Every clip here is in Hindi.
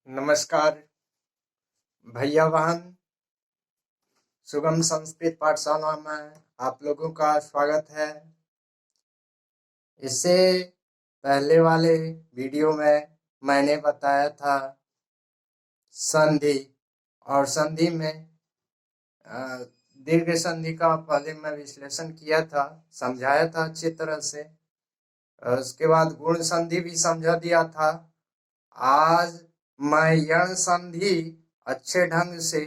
नमस्कार भैया बहन, सुगम संस्कृत पाठशाला में आप लोगों का स्वागत है। इससे पहले वाले वीडियो में मैंने बताया था संधि, और संधि में दीर्घ संधि का पहले मैं विश्लेषण किया था, समझाया था अच्छी तरह से। उसके बाद गुण संधि भी समझा दिया था। आज मैं यण संधि अच्छे ढंग से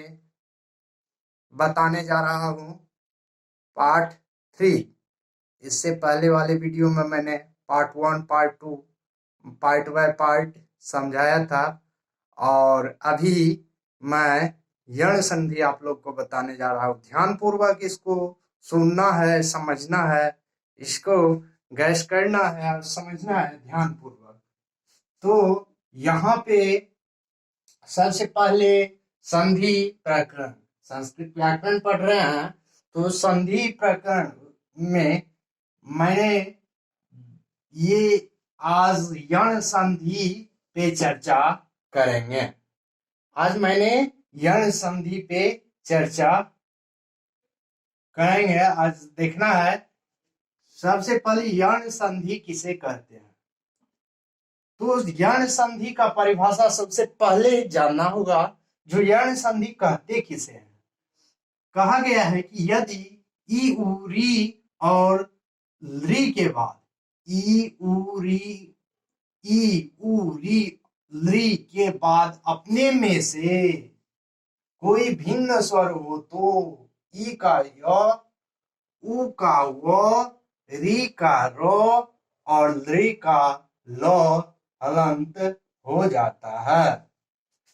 बताने जा रहा हूँ, पार्ट 3। इससे पहले वाले वीडियो में मैंने part 1, part 2, part by part समझाया था, और अभी मैं यण संधि आप लोग को बताने जा रहा हूँ। ध्यानपूर्वक इसको सुनना है, समझना है, इसको गैस करना है और समझना है ध्यानपूर्वक। तो यहाँ पे सबसे पहले संधि प्रकरण, संस्कृत व्याकरण पढ़ रहे हैं तो संधि प्रकरण में मैंने ये आज यण संधि पे चर्चा करेंगे। आज मैंने यण संधि पे चर्चा करेंगे। आज देखना है सबसे पहले यण संधि किसे कहते हैं। तो यण संधि का परिभाषा सबसे पहले जानना होगा, जो यण संधि कहते किसे हैं। कहा गया है कि यदि ई उ री और री के बाद ई उ री ली के बाद अपने में से कोई भिन्न स्वर हो तो ई का य, उ का व, री का र और ली का ल हलंत हो जाता है।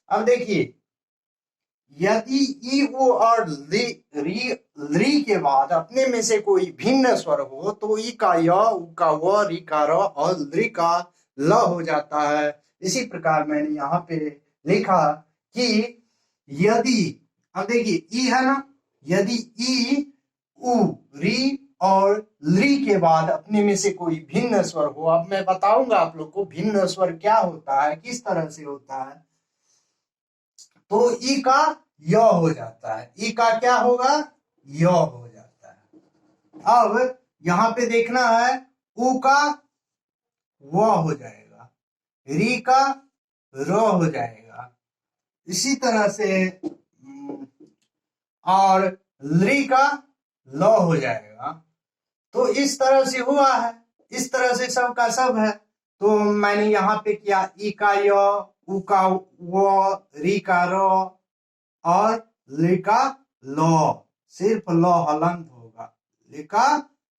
अब देखिए, यदि ई उ और री के बाद अपने में से कोई भिन्न स्वर हो तो ई का य, उ का व, री का र और ली का ल हो जाता है। इसी प्रकार मैंने यहाँ पे लिखा कि यदि, अब देखिए ई है ना, यदि ई उ री और ली के बाद अपने में से कोई भिन्न स्वर हो। अब मैं बताऊंगा आप लोग को भिन्न स्वर क्या होता है, किस तरह से होता है। तो ई का य हो जाता है, ई का क्या होगा, य हो जाता है। अब यहां पे देखना है, उ का व हो जाएगा, री का र हो जाएगा, इसी तरह से और ली का ल हो जाएगा। तो इस तरह से हुआ है, इस तरह से सब का सब है। तो मैंने यहाँ पे किया, ई का य, उ का व, री का र और ली का ल, सिर्फ ल हलंत होगा, ली का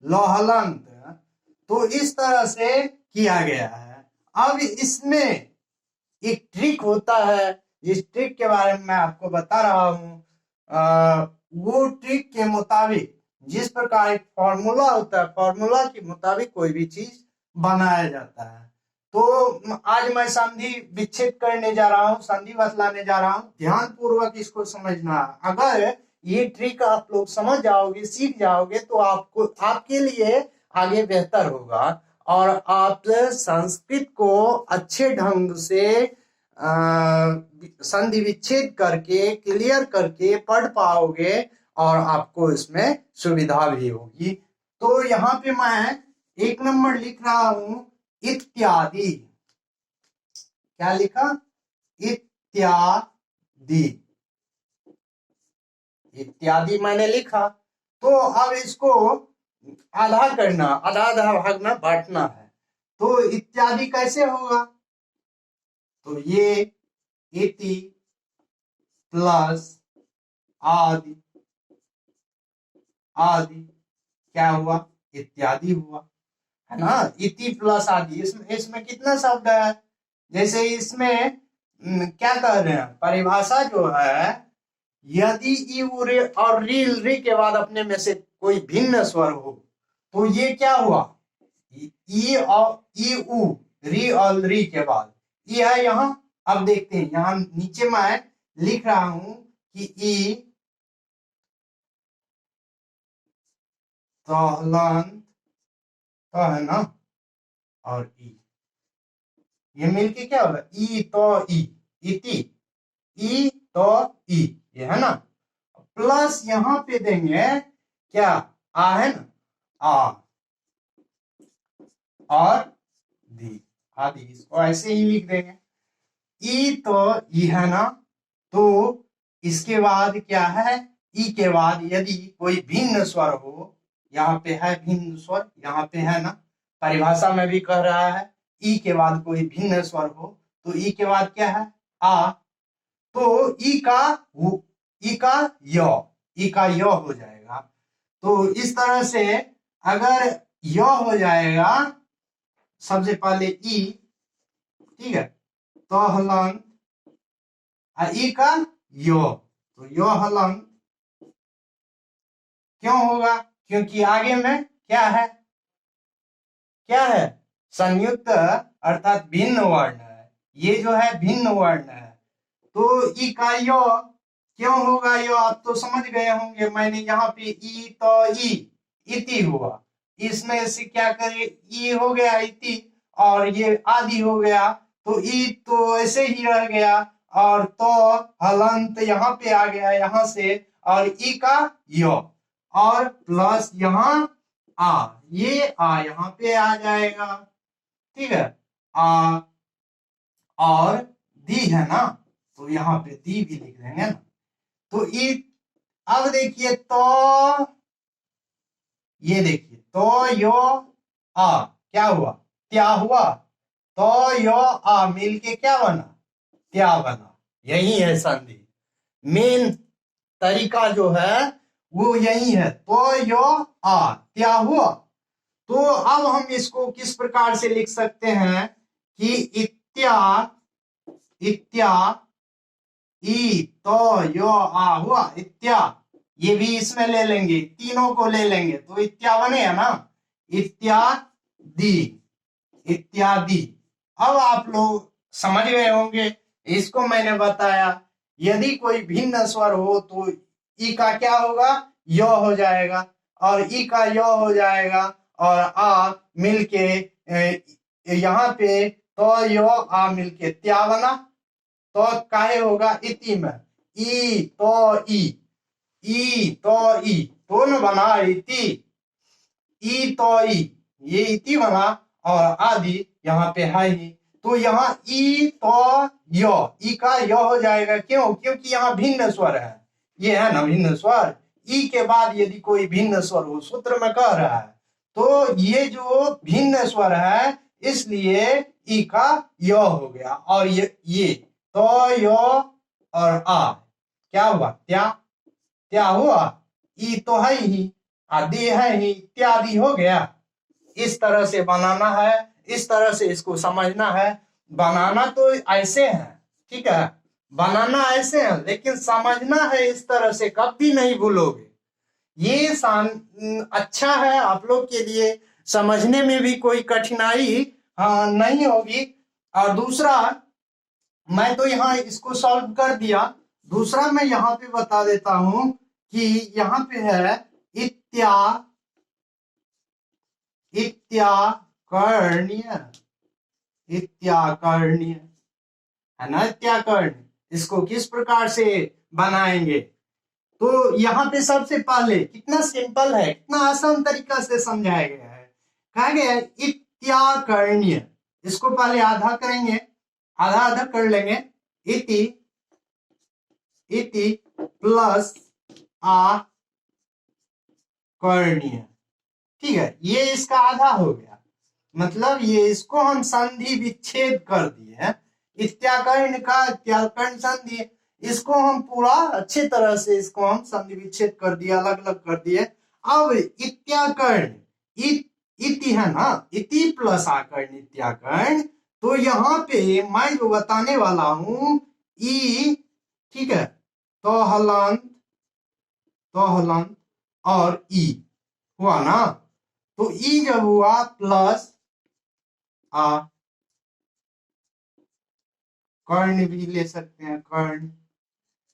ल हलंत। तो इस तरह से किया गया है। अब इसमें एक ट्रिक होता है, जिस ट्रिक के बारे में मैं आपको बता रहा हूँ। वो ट्रिक के मुताबिक जिस प्रकार एक फॉर्मूला होता है, फॉर्मूला के मुताबिक कोई भी चीज बनाया जाता है। तो आज मैं संधि विच्छेद करने जा रहा हूँ, संधि बतलाने जा रहा हूँ। ध्यान पूर्वक इसको समझना। अगर ये ट्रिक आप लोग समझ जाओगे, सीख जाओगे, तो आपको, आपके लिए आगे बेहतर होगा और आप संस्कृत को अच्छे ढंग से संधि विच्छेद करके, क्लियर करके पढ़ पाओगे और आपको इसमें सुविधा भी होगी। तो यहाँ पे मैं 1 नंबर लिख रहा हूं, इत्यादि। क्या लिखा, इत्यादि, इत्यादि मैंने लिखा। तो अब इसको आधा करना, आधा आधा भाग में बांटना है। तो इत्यादि कैसे होगा, तो ये इति प्लस आदि, आदि क्या हुआ, इत्यादि हुआ, है ना। इति प्लस आदि, इसमें कितना शब्द है, जैसे इसमें क्या कह रहे हैं, परिभाषा जो है, यदि ई उ रे और री के बाद अपने में से कोई भिन्न स्वर हो तो ये क्या हुआ, ई और ई उ री और री के बाद ई है यहाँ। अब देखते हैं, यहाँ नीचे मैं लिख रहा हूं कि ई तो हलंत तो है ना, और ई, ये मिलके क्या होगा, ई तो ई, इति, ई तो ई, ये है ना, प्लस यहां पे देंगे क्या, आ है ना, आ और दी, आदि, इसको ऐसे ही लिख देंगे। ई तो ई है ना, तो इसके बाद क्या है, ई के बाद यदि कोई भिन्न स्वर हो, यहाँ पे है भिन्न स्वर, यहाँ पे है ना, परिभाषा में भी कह रहा है ई के बाद कोई भिन्न स्वर हो, तो ई के बाद क्या है, आ, तो ई का ई का य, ई का य हो जाएगा। तो इस तरह से अगर य हो जाएगा, सबसे पहले ई, ठीक है, तो हलंत, ई का यो, तो यो हलंत क्यों होगा, क्योंकि आगे में क्या है, क्या है, संयुक्त अर्थात भिन्न वर्ण है, ये जो है भिन्न वर्ण है, तो ई का यो क्यों होगा, यो आप तो समझ गए होंगे, मैंने यहाँ पे ई तो ई, इति हुआ, इसमें से क्या करे, ई हो गया इति, और ये आदि हो गया, तो ई तो ऐसे ही रह गया, और तो हलंत यहाँ पे आ गया यहाँ से, और ई का यो, और प्लस यहाँ आ, ये आ यहाँ पे आ जाएगा, ठीक है, आ और दी है ना, तो यहाँ पे दी भी लिख देंगे ना, तो ई, अब देखिए तो, ये देखिए तो यो आ क्या हुआ, त्या हुआ, तो यो आ मिलके क्या बना, त्या बना, यही है संधि, मेन तरीका जो है वो यही है, तो यो आ त्या हुआ। तो अब हम इसको किस प्रकार से लिख सकते हैं कि इत्या, इत्या ई तो यो आ हुआ, इत्या, ये भी इसमें ले लेंगे, तीनों को ले लेंगे तो इत्या बनेगा ना, इत्यादि, इत्यादि। अब आप लोग समझ गए होंगे, इसको मैंने बताया, यदि कोई भिन्न स्वर हो तो ई का क्या होगा, यो हो जाएगा, और ई का यो हो जाएगा, और आ मिलके यहाँ पे तो यो आ मिलके त्या बना, तो काहे होगा, इति में, ई तो ई तो ई, दोनों बना इति, ई तो ई, ये इति बना, और आदि यहाँ पे है ही, तो यहाँ ई तो यो, ई का यो हो जाएगा, क्यों, क्योंकि यहाँ भिन्न स्वर है, ये है ना भिन्न स्वर, ई के बाद यदि कोई भिन्न स्वर हो, सूत्र में कह रहा है, तो ये जो भिन्न स्वर है इसलिए ई का यो हो गया, और ये तो यो और आ क्या हुआ, त्या, त्या हुआ, ई तो है ही, आदि है ही, इत्यादि हो गया। इस तरह से बनाना है, इस तरह से इसको समझना है, बनाना तो ऐसे है, ठीक है, बनाना ऐसे है, लेकिन समझना है इस तरह से, कभी नहीं भूलोगे, ये अच्छा है आप लोग के लिए, समझने में भी कोई कठिनाई नहीं होगी। और दूसरा, मैं तो यहाँ इसको सॉल्व कर दिया, दूसरा मैं यहाँ पे बता देता हूं कि यहाँ पे है इत्या, इत्याकर्ण्य, इत्याकर्ण्य है ना, इत्याकर्ण्य, इसको किस प्रकार से बनाएंगे, तो यहाँ पे सबसे पहले कितना सिंपल है, कितना आसान तरीका से समझाया गया है, कहा गया है इत्याकर्ण्य, इसको पहले आधा करेंगे, आधा आधा कर लेंगे, इति, इति प्लस आ कर्ण्य, ठीक है, ये इसका आधा हो गया, मतलब ये इसको हम संधि विच्छेद कर दिए, इत्याकर्ण का इत्याकर्ण संधि, इसको हम पूरा अच्छी तरह से इसको हम संधि विच्छेद कर दिया, अलग अलग कर दिए। अब इत्याकर्ण, इति है ना, इति प्लस आकर्ण इत्याकर्ण, तो यहाँ पे मैं जो बताने वाला हूं ई, ठीक है, तो हलंत, तो हलंत और ई हुआ ना, तो ई जब हुआ प्लस आ, कर्ण भी ले सकते हैं, कर्ण,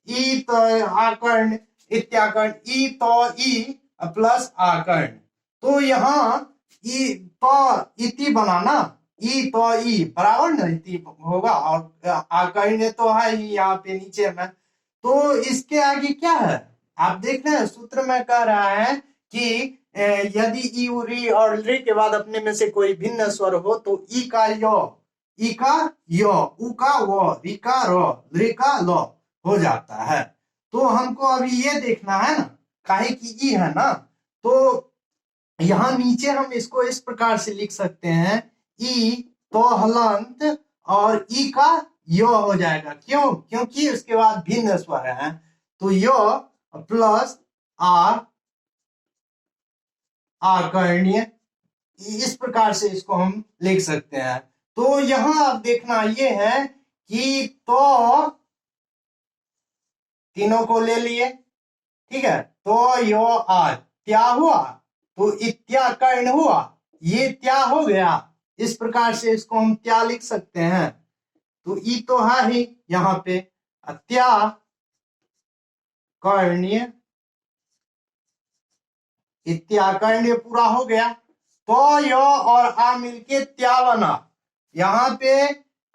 ई तो आकर्ण इत्याकर्ण, ई तो ई प्लस आकर्ण, तो यहाँ ई तो इति बना ना, ई तो ई बराबर नहीं होगा, और आकर्ण्य तो है ही यहाँ पे नीचे में, तो इसके आगे क्या है आप देख रहे हैं, सूत्र में कह रहा है कि यदि ई री और री के बाद अपने में से कोई भिन्न स्वर हो तो ई का यो, ई का यो, उ का वो, री का रो, रे का लो हो जाता है। तो हमको अभी ये देखना है ना, काहे की ई है ना, तो यहाँ नीचे हम इसको इस प्रकार से लिख सकते हैं, ई तो हलंत और ई का यो हो जाएगा, क्यों, क्योंकि उसके बाद भिन्न स्वर है, तो यो प्लस आ आकर्ण्य, इस प्रकार से इसको हम लिख सकते हैं। तो यहाँ आप देखना ये है कि तो तीनों को ले लिए, ठीक है, तो यो आ त्या हुआ, तो इत्या कर्ण हुआ, ये त्या हो गया, इस प्रकार से इसको हम त्या लिख सकते हैं। तो ई तो है ही यहाँ पे, त्या कर्ण्य, इत्याकर्ण्य पूरा हो गया, तो यो और आ मिलके त्या बना। यहाँ पे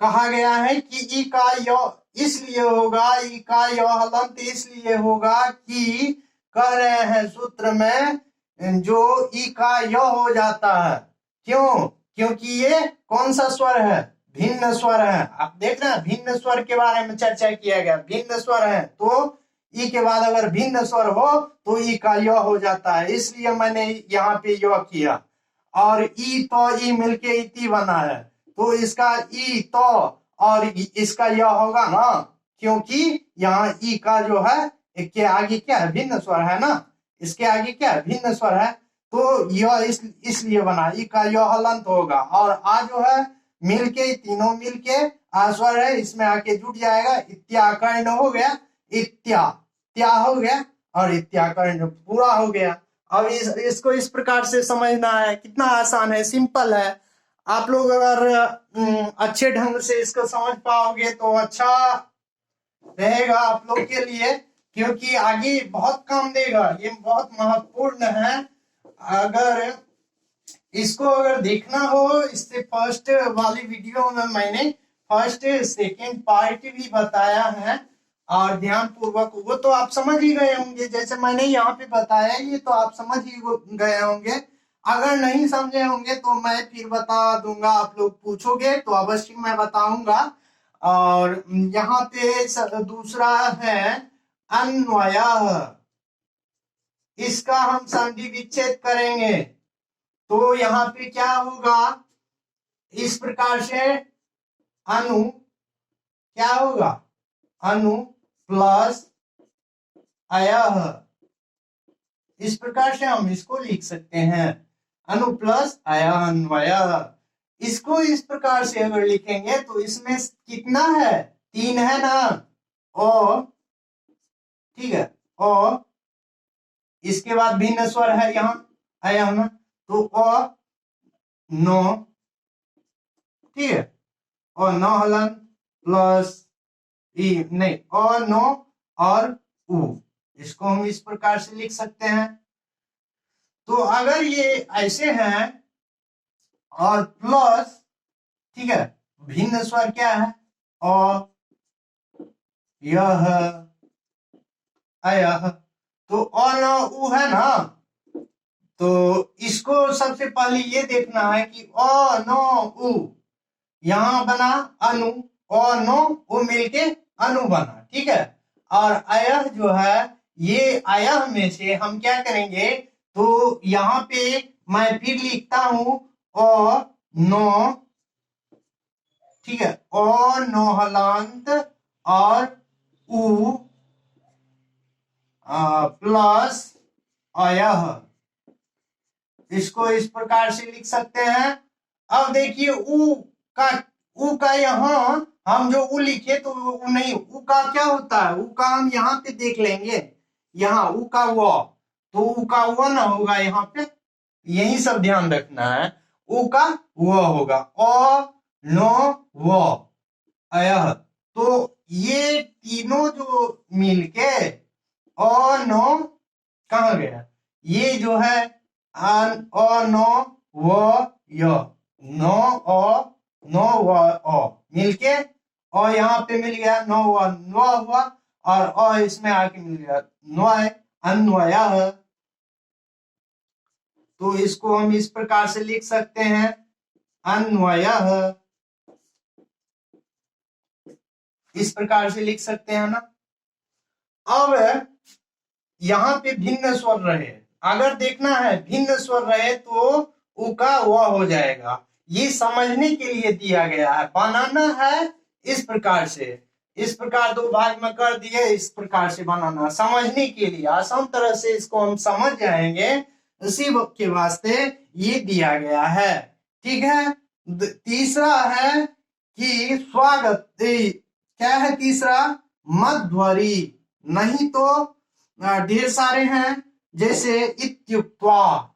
कहा गया है कि ई का यो इसलिए होगा, ई का यो हलंत इसलिए होगा कि कह रहे हैं सूत्र में जो ई का यो हो जाता है, क्यों, क्योंकि ये कौन सा स्वर है, भिन्न स्वर है। आप देख रहे हैं भिन्न स्वर के बारे में चर्चा किया गया, भिन्न स्वर है तो ई के बाद अगर भिन्न स्वर हो तो ई का य हो जाता है, इसलिए मैंने यहाँ पे य किया। और ई तो ई मिलके इति बना है, तो इसका ई तो और इसका य होगा ना, क्योंकि यहाँ ई का जो है के आगे क्या है, भिन्न स्वर है ना, इसके आगे क्या है, भिन्न स्वर है, तो यह इसलिए बना, ई का य हलंत होगा, और आ जो है मिलके तीनों मिलके आ स्वर है, इसमें आके जुट जाएगा, इत्याकर्ण हो गया, इत्या त्या हो गया और इत्याकर्ण पूरा हो गया। अब इसको इस प्रकार से समझना है, कितना आसान है, सिंपल है। आप लोग अगर अच्छे ढंग से इसको समझ पाओगे तो अच्छा रहेगा आप लोग के लिए, क्योंकि आगे बहुत काम देगा, ये बहुत महत्वपूर्ण है। अगर इसको अगर देखना हो, इससे फर्स्ट वाली वीडियो में मैंने फर्स्ट सेकेंड पार्ट भी बताया है, और ध्यान पूर्वक वो तो आप समझ ही गए होंगे, जैसे मैंने यहाँ पे बताया ये तो आप समझ ही गए होंगे। अगर नहीं समझे होंगे तो मैं फिर बता दूंगा, आप लोग पूछोगे तो अवश्य मैं बताऊंगा। और यहाँ पे दूसरा है अन्वय, इसका हम संधि विच्छेद करेंगे, तो यहाँ पे क्या होगा, इस प्रकार से अनु क्या होगा, अनु प्लस अयः, इस प्रकार से हम इसको लिख सकते हैं, अनु प्लस अयः अन्वय। इसको इस प्रकार से अगर लिखेंगे तो इसमें कितना है, 3 है ना, और ठीक है, और इसके बाद भिन्न स्वर है यहाँ अयः में, तो नो, ठीक है, और नो हलन प्लस ई नहीं, और नो और उ, इसको हम इस प्रकार से लिख सकते हैं। तो अगर ये ऐसे हैं और प्लस, ठीक है, भिन्न स्वर क्या है, और यह अयः, तो और उ है ना, तो इसको सबसे पहले ये देखना है कि अ नो उ, यहां बना अनु, और नो उ मिलके अनु बना, ठीक है। और अयः जो है, ये अयः में से हम क्या करेंगे, तो यहाँ पे मैं फिर लिखता हूं अ नो, ठीक है, और नो हलांत और उ प्लस अयः, इसको इस प्रकार से लिख सकते हैं। अब देखिए उ का यहाँ हम जो उ लिखे तो उ नहीं, उ का क्या होता है, उ का हम यहाँ पे देख लेंगे, यहाँ उ का वो, तो उ का वो ना होगा यहाँ पे, यही सब ध्यान रखना है, उ का वो होगा, अ नो वो अयः, तो ये तीनों जो मिलके अ नो कहाँ गया, ये जो है अ नो वो य, नो अ नो व अ मिलके, और यहाँ पे मिल गया नो व नो हुआ, और अ इसमें आके मिल गया न्वय, अन्वयः। तो इसको हम इस प्रकार से लिख सकते हैं, अन्वयः, इस प्रकार से लिख सकते हैं ना। अब यहाँ पे भिन्न स्वर रहे, अगर देखना है भिन्न स्वर रहे तो उ का व हो जाएगा। ये समझने के लिए दिया गया है, बनाना है इस प्रकार से, इस प्रकार दो भाग में कर दिए, इस प्रकार से बनाना समझने के लिए आसान तरह से इसको हम समझ जाएंगे, उसी के वास्ते ये दिया गया है। ठीक है। तीसरा है कि स्वागत, क्या है तीसरा, मध्वरी, नहीं तो ढेर सारे हैं, जैसे इत्युक्त्वा,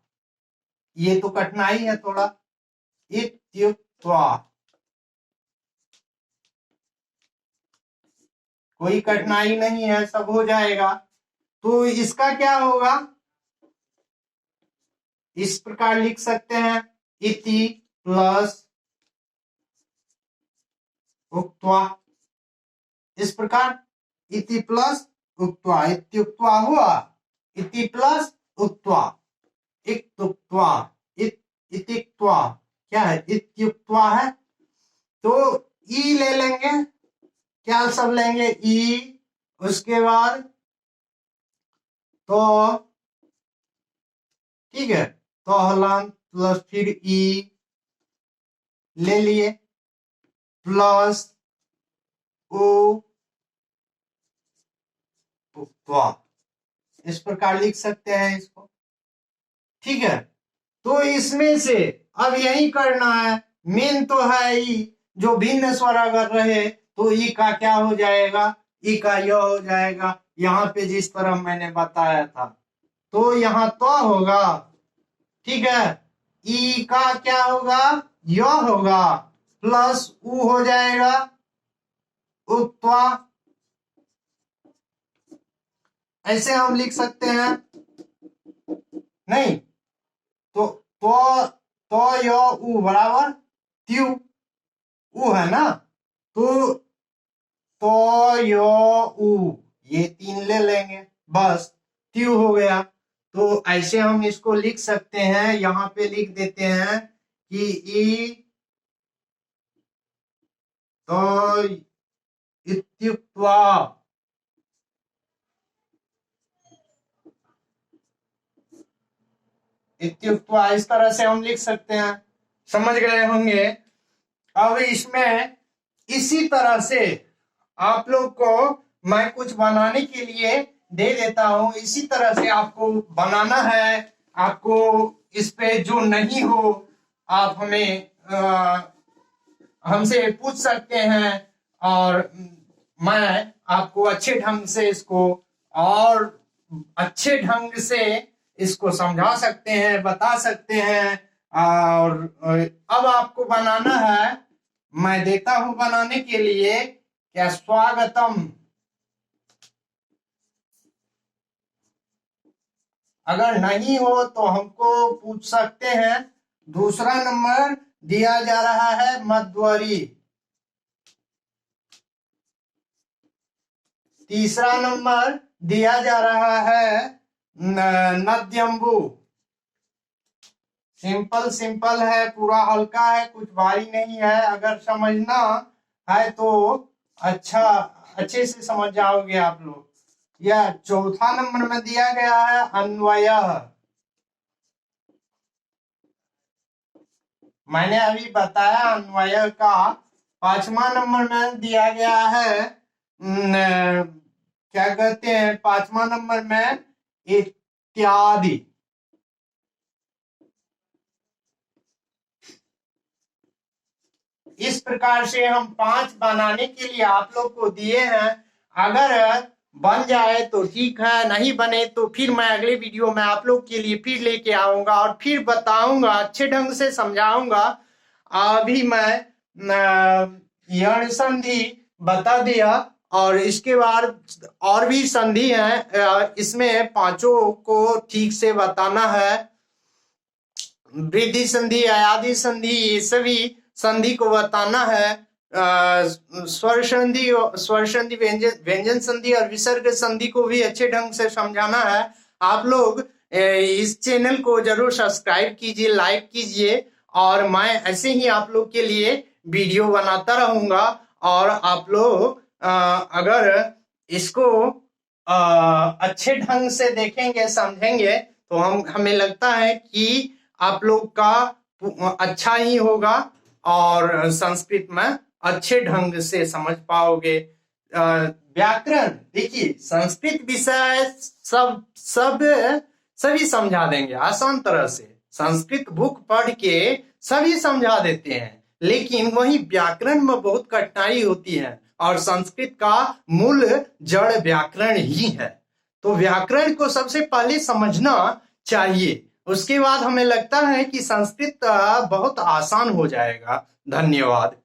ये तो कठिनाई है थोड़ा, इत्युक्त्वा, कोई कठिनाई नहीं है, सब हो जाएगा। तो इसका क्या होगा, इस प्रकार लिख सकते हैं, इति प्लस उक्त्वा, इस प्रकार इति प्लस उक्त्वा, इत्युक्त्वा हुआ, इति प्लस उक्त्वा, इत्युक्त्वा, इत्युक्त्वा, क्या है, इत्युक्त्वा है, तो ई ले लेंगे, क्या सब लेंगे, ई, उसके बाद तो, ठीक है, तो हलन प्लस फिर ई ले लिए, प्लस ओ, इस प्रकार लिख सकते हैं इसको। ठीक है। तो इसमें से अब यही करना है, मेन तो है ई, जो भिन्न स्वर अगर रहे तो ई का क्या हो जाएगा, ई का य हो जाएगा, यहाँ पे जिस तरह मैंने बताया था। तो यहाँ तो होगा, ठीक है, ई का क्या होगा, य होगा, प्लस उ हो जाएगा, उत्वा, ऐसे हम लिख सकते हैं, नहीं तो य उ बराबर त्यू, उ है ना, तो य उ, ये तीन ले लेंगे, बस त्यू हो गया। तो ऐसे हम इसको लिख सकते हैं, यहाँ पे लिख देते हैं कि ई तो इत्युक्त्वा, इत्युक्त्वा, इस तरह से हम लिख सकते हैं, समझ गए होंगे। अब इसमें इसी तरह से आप लोग को मैं कुछ बनाने के लिए दे देता हूं, इसी तरह से आपको बनाना है। आपको इस पे जो नहीं हो आप हमें हमसे पूछ सकते हैं, और मैं आपको अच्छे ढंग से इसको, और अच्छे ढंग से इसको समझा सकते हैं, बता सकते हैं। और अब आपको बनाना है, मैं देता हूं बनाने के लिए, क्या, स्वागतम। अगर नहीं हो तो हमको पूछ सकते हैं। दूसरा नंबर दिया जा रहा है मध्वरी, तीसरा नंबर दिया जा रहा है नद्यम्बु। सिंपल सिंपल है, पूरा हल्का है, कुछ भारी नहीं है, अगर समझना है तो अच्छा, अच्छे से समझ जाओगे आप लोग। यह चौथा नंबर में दिया गया है अन्वय, मैंने अभी बताया अन्वय का। पांचवा नंबर में दिया गया है क्या कहते हैं, पांचवा नंबर में इत्यादि। इस प्रकार से हम 5 बनाने के लिए आप लोग को दिए हैं। अगर बन जाए तो ठीक है, नहीं बने तो फिर मैं अगले वीडियो में आप लोग के लिए फिर लेके आऊंगा और फिर बताऊंगा, अच्छे ढंग से समझाऊंगा। अभी मैं यण संधि बता दिया, और इसके बाद और भी संधि है, इसमें पांचों को ठीक से बताना है। वृद्धि संधि, अयादि संधि, ये सभी संधि को बताना है। स्वर संधि, व्यंजन संधि और विसर्ग संधि को भी अच्छे ढंग से समझाना है। आप लोग इस चैनल को जरूर सब्सक्राइब कीजिए, लाइक कीजिए, और मैं ऐसे ही आप लोग के लिए वीडियो बनाता रहूंगा। और आप लोग अगर इसको अच्छे ढंग से देखेंगे, समझेंगे, तो हमें लगता है कि आप लोग का अच्छा ही होगा और संस्कृत में अच्छे ढंग से समझ पाओगे। व्याकरण, देखिए संस्कृत विषय सभी समझा देंगे आसान तरह से। संस्कृत बुक पढ़ के सभी समझा देते हैं, लेकिन वही व्याकरण में बहुत कठिनाई होती है, और संस्कृत का मूल जड़ व्याकरण ही है। तो व्याकरण को सबसे पहले समझना चाहिए, उसके बाद हमें लगता है कि संस्कृत बहुत आसान हो जाएगा। धन्यवाद।